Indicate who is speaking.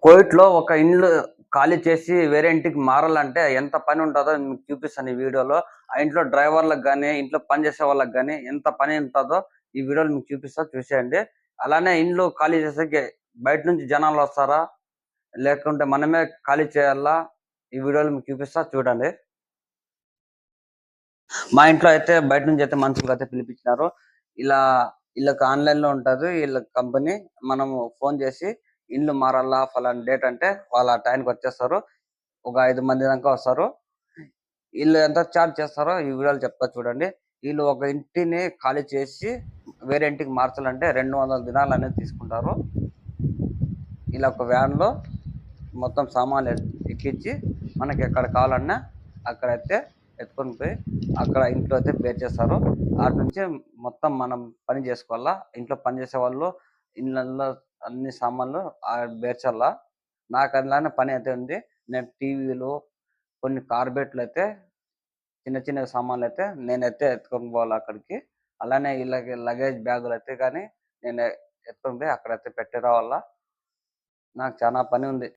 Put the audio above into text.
Speaker 1: కోవిడ్‌లో ఒక ఇల్లు ఖాళీ చేసి వేరే ఇంటికి మారాలంటే ఎంత పని ఉంటదో మీకు చూపిస్తాను ఈ వీడియోలో. ఆ ఇంట్లో డ్రైవర్‌లకు గాని, ఇంట్లో పని చేసే వాళ్ళకి గాని ఎంత పని ఉంటదో ఈ వీడియోలో మీకు చూపిస్తా చూసేయండి. అలానే ఇల్లు ఖాళీ చేసేకి బయట నుంచి జనాలొస్తారా? లేకుంటే మనమే ఖాళీ చేయాలా? ఈ వీడియోలో మీకు చూపిస్తా చూడండి. మా ఇంట్లో అయితే బయట నుంచి అయితే మనుషులకైతే పిలిపించినారు. ఇలా ఈళ్ళకి ఆన్‌లైన్‌లో ఉంటది. ఈళ్ళ కంపెనీ. మనము ఫోను చేసి ఇల్లు మారాలా ఫలానా డేట్ అంటే వాళ్ళు ఆ టైంకొచ్చేస్తారు. ఒక 5 మంది దాకా వస్తారు. ఈళ్ళు ఎంత చార్జ్ చేస్తారో ఈ వీడియోలో చెప్తా చూడండి. ఈళ్ళు ఒక ఇంటిని ఖాళీ చేసి వేరే ఇంటికి మార్చాలంటే 200 దినాలనేది తీసుకుంటారు. ఇలా ఒక వ్యాన్‌లో మొత్తం సామాన్లు ఎక్కించి మనకెక్కడ కావాలన్నా అక్కడైతే ఎత్తుకొని పోయి అక్కడ ఇంట్లో అయితే పేర్చేస్తారు. ఆటి నుంచి మొత్తం మనం పని జేసుకోవాలా. ఇంట్లో పని చేసేవాళ్ళు ఇళ్ళల్లో అన్ని సామాన్లు బేర్చాలా. నాకు అలానే పని అయితే ఉంది. నేను టీవీలు, కొన్ని కార్బెట్‌లయితే చిన్న చిన్న సామాన్లయితే నేనైతే ఎత్తుకొని పోవాలా అక్కడికి. అలానే ఈళ్ళకి లగేజ్ బ్యాగులయితే గాని నేను ఎత్తుకొని పోయి అక్కడైతే పెట్టి రావాలా. నాకు చానా పని ఉంది.